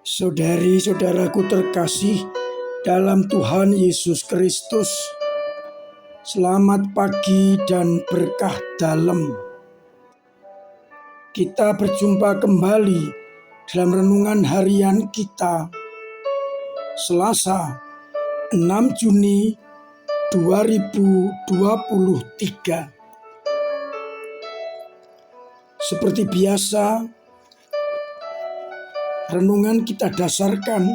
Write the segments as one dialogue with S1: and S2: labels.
S1: Saudari-saudaraku terkasih dalam Tuhan Yesus Kristus, selamat pagi dan berkah dalam. Kita berjumpa kembali dalam renungan harian kita, Selasa 6 Juni 2023. Seperti biasa, renungan kita dasarkan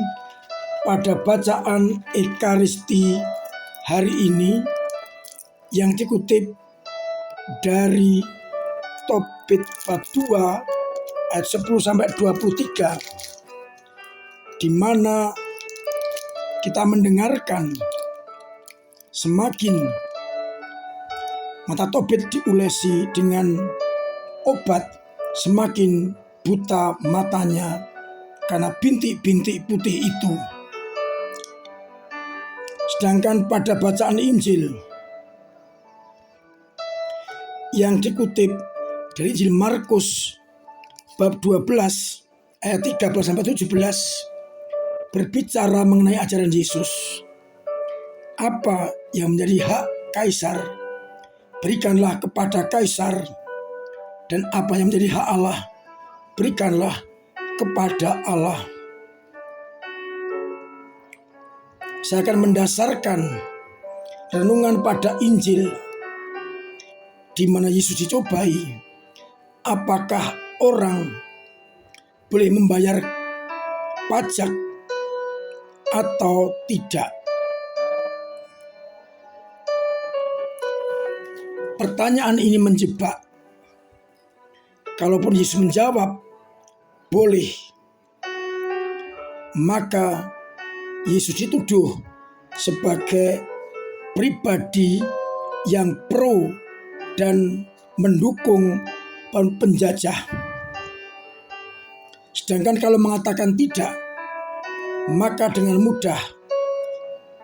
S1: pada bacaan Ekaristi hari ini yang dikutip dari Tobit bab 2 ayat 10-23, di mana kita mendengarkan semakin mata Tobit diulesi dengan obat, semakin buta matanya karena bintik-bintik putih itu. Sedangkan pada bacaan Injil yang dikutip dari Injil Markus bab 12 ayat 13-17 berbicara mengenai ajaran Yesus. Apa yang menjadi hak Kaisar, berikanlah kepada Kaisar, dan apa yang menjadi hak Allah, berikanlah kepada Allah. Saya akan mendasarkan renungan pada Injil di mana Yesus dicobai, apakah orang boleh membayar pajak atau tidak. Pertanyaan ini menjebak. Kalaupun Yesus menjawab boleh, maka Yesus dituduh sebagai pribadi yang pro dan mendukung penjajah. Sedangkan kalau mengatakan tidak, maka dengan mudah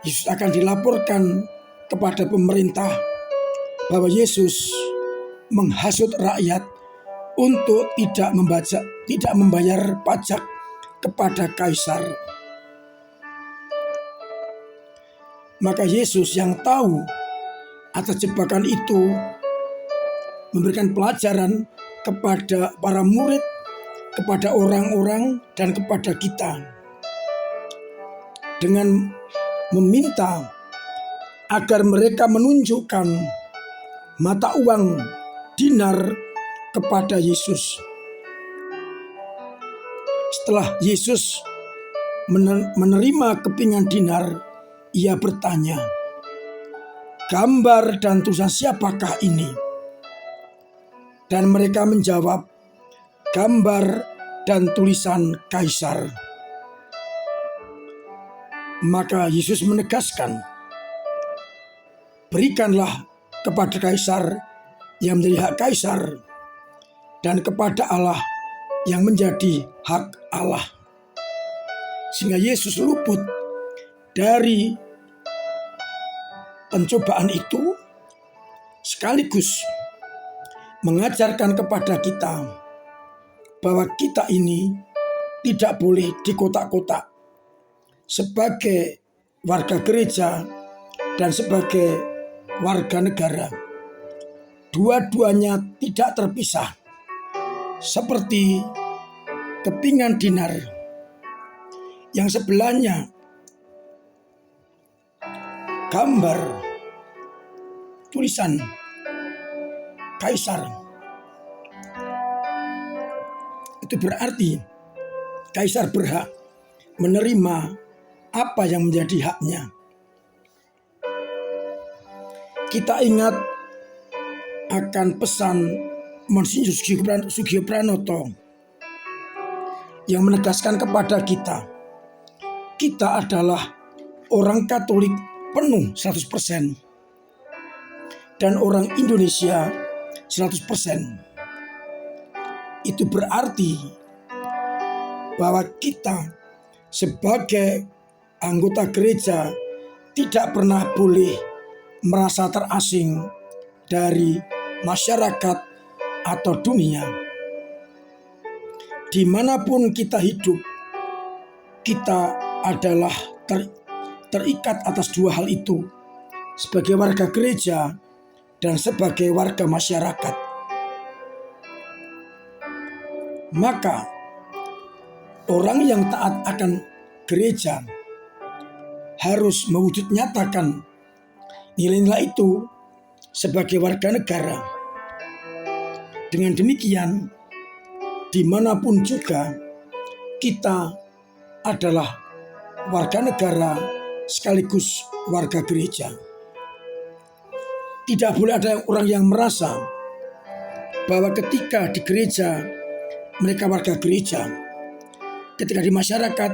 S1: Yesus akan dilaporkan kepada pemerintah bahwa Yesus menghasut rakyat untuk tidak membayar pajak kepada Kaisar. Maka Yesus yang tahu atas jebakan itu memberikan pelajaran kepada para murid, kepada orang-orang, dan kepada kita dengan meminta agar mereka menunjukkan mata uang dinar kepada Yesus. Setelah Yesus menerima kepingan dinar, ia bertanya, "Gambar dan tulisan siapakah ini?" Dan mereka menjawab, "Gambar dan tulisan Kaisar." Maka Yesus menegaskan, "Berikanlah kepada Kaisar yang menjadi hak Kaisar, dan kepada Allah yang menjadi hak Allah." Sehingga Yesus luput dari pencobaan itu, sekaligus mengajarkan kepada kita bahwa kita ini tidak boleh dikotak-kotak sebagai warga gereja dan sebagai warga negara. Dua-duanya tidak terpisah. Seperti kepingan dinar yang sebelahnya gambar tulisan Kaisar, itu berarti Kaisar berhak menerima apa yang menjadi haknya. Kita ingat akan pesan Monsinyur Sugiopranoto yang menegaskan kepada kita adalah orang Katolik penuh 100% dan orang Indonesia 100%. Itu berarti bahwa kita sebagai anggota gereja tidak pernah boleh merasa terasing dari masyarakat atau dunia. Dimanapun kita hidup, kita adalah terikat atas dua hal itu, sebagai warga gereja dan sebagai warga masyarakat. Maka orang yang taat akan gereja harus mewujud nyatakan nilai-nilai itu sebagai warga negara. Dengan demikian, dimanapun juga kita adalah warga negara sekaligus warga gereja. Tidak boleh ada orang yang merasa bahwa ketika di gereja mereka warga gereja, ketika di masyarakat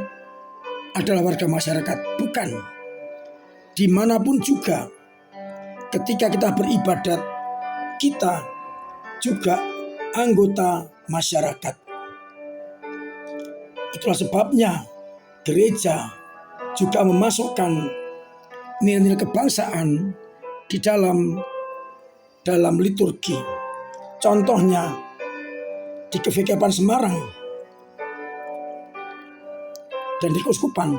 S1: adalah warga masyarakat. Bukan. Dimanapun juga ketika kita beribadat, kita juga anggota masyarakat. Itulah sebabnya gereja juga memasukkan nilai-nilai kebangsaan di dalam liturgi. Contohnya di Keuskupan Semarang dan di Keuskupan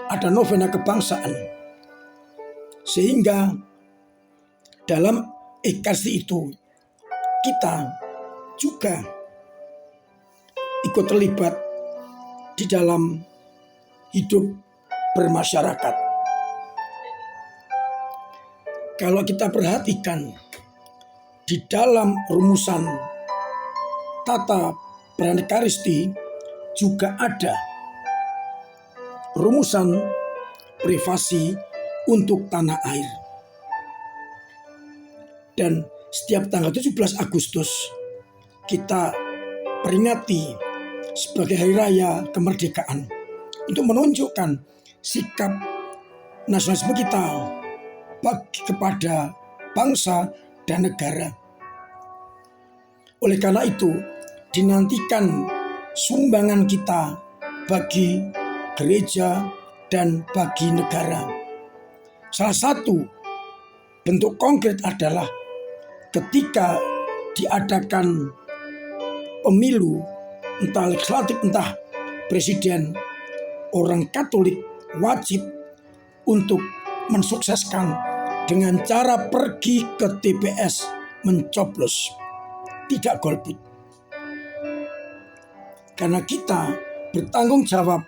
S1: ada novena kebangsaan, sehingga dalam ekaristi itu kita juga ikut terlibat di dalam hidup bermasyarakat. Kalau kita perhatikan di dalam rumusan tata berekaristi juga ada rumusan privasi untuk tanah air. Dan setiap tanggal 17 Agustus kita peringati sebagai hari raya kemerdekaan untuk menunjukkan sikap nasionalisme kita kepada bangsa dan negara. Oleh karena itu, dinantikan sumbangan kita bagi gereja dan bagi negara. Salah satu bentuk konkret adalah ketika diadakan pemilu, entah legislatif, entah presiden, orang Katolik wajib untuk mensukseskan dengan cara pergi ke TPS mencoblos, tidak golput. Karena kita bertanggung jawab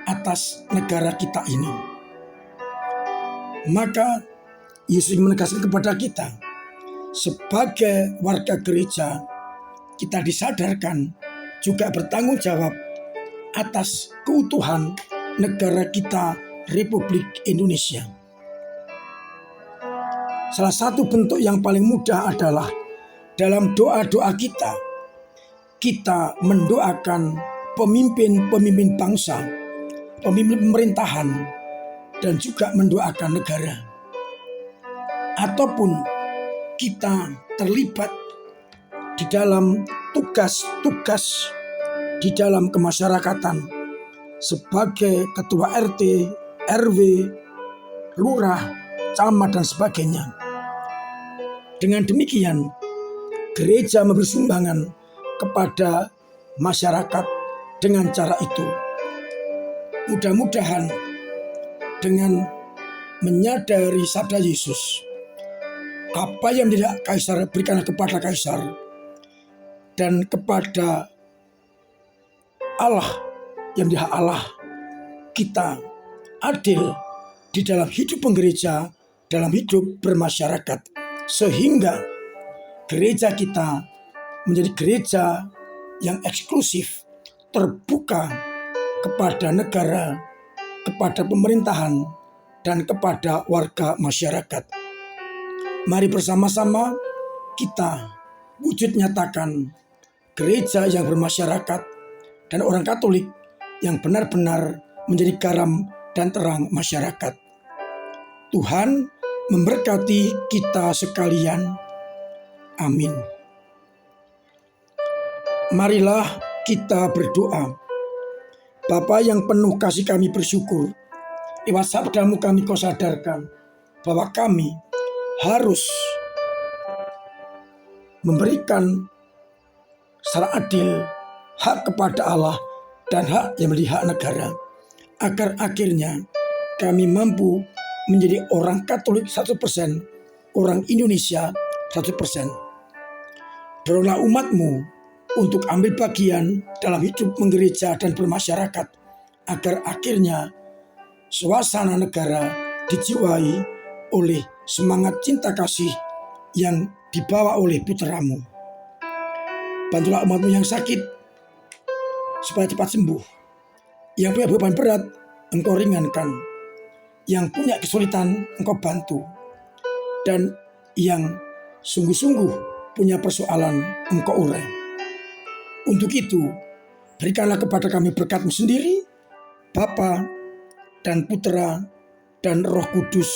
S1: atas negara kita ini. Maka Yesus menegaskan kepada kita, sebagai warga gereja, kita disadarkan juga bertanggung jawab atas keutuhan negara kita, Republik Indonesia. Salah satu bentuk yang paling mudah adalah dalam doa-doa kita mendoakan pemimpin-pemimpin bangsa, pemimpin pemerintahan, dan juga mendoakan negara. Ataupun kita terlibat di dalam tugas-tugas di dalam kemasyarakatan sebagai ketua RT, RW, lurah, camat, dan sebagainya. Dengan demikian, gereja memberi sumbangan kepada masyarakat dengan cara itu. Mudah-mudahan dengan menyadari sabda Yesus, apa yang tidak kaisar berikanlah kepada kaisar, dan kepada Allah yang tidak Allah, kita adil di dalam hidup penggereja, dalam hidup bermasyarakat, sehingga gereja kita menjadi gereja yang eksklusif, terbuka kepada negara, kepada pemerintahan, dan kepada warga masyarakat. Mari bersama-sama kita wujud nyatakan gereja yang bermasyarakat dan orang Katolik yang benar-benar menjadi garam dan terang masyarakat. Tuhan memberkati kita sekalian. Amin. Marilah kita berdoa. Bapa yang penuh kasih, kami bersyukur. Lewat sabdamu kami kau sadarkan bahwa kami harus memberikan secara adil hak kepada Allah dan hak yang menjadi hak negara. agar akhirnya kami mampu menjadi orang Katolik 100%, orang Indonesia 100%. Doronglah umatmu untuk ambil bagian dalam hidup menggereja dan bermasyarakat, agar akhirnya suasana negara dijiwai oleh semangat cinta kasih yang dibawa oleh putramu. Bantulah umatmu yang sakit supaya cepat sembuh. Yang punya beban berat, engkau ringankan. Yang punya kesulitan, engkau bantu. Dan yang sungguh-sungguh punya persoalan, engkau urai. Untuk itu, berikanlah kepada kami berkat-Mu sendiri, Bapa dan Putra dan Roh Kudus.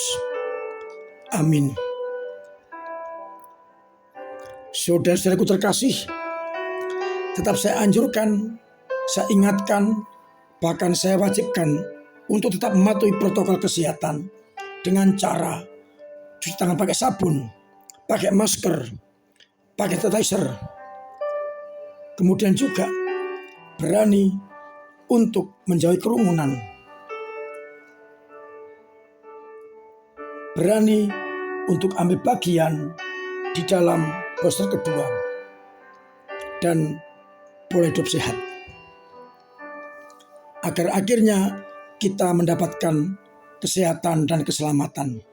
S1: Amin. Saudara-saudaraku terkasih, tetap saya anjurkan, saya ingatkan, bahkan saya wajibkan untuk tetap mematuhi protokol kesehatan dengan cara cuci tangan pakai sabun, pakai masker, pakai sanitizer. Kemudian juga berani untuk menjauhi kerumunan. Berani untuk ambil bagian di dalam booster kedua. Dan pola hidup sehat. Agar akhirnya kita mendapatkan kesehatan dan keselamatan.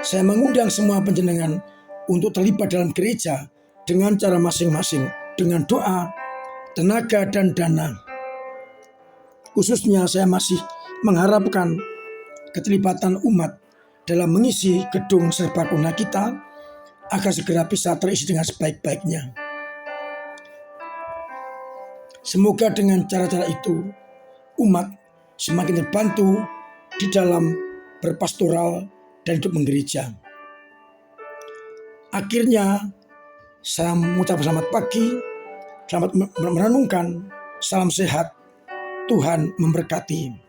S1: Saya mengundang semua panjenengan untuk terlibat dalam gereja dengan cara masing-masing, dengan doa, tenaga, dan dana. Khususnya saya masih mengharapkan keterlibatan umat dalam mengisi gedung serbaguna kita agar segera bisa terisi dengan sebaik-baiknya. Semoga dengan cara-cara itu umat semakin terbantu di dalam berpastoral dan hidup menggereja. Akhirnya saya mengucap selamat pagi, selamat merenungkan, salam sehat, Tuhan memberkati.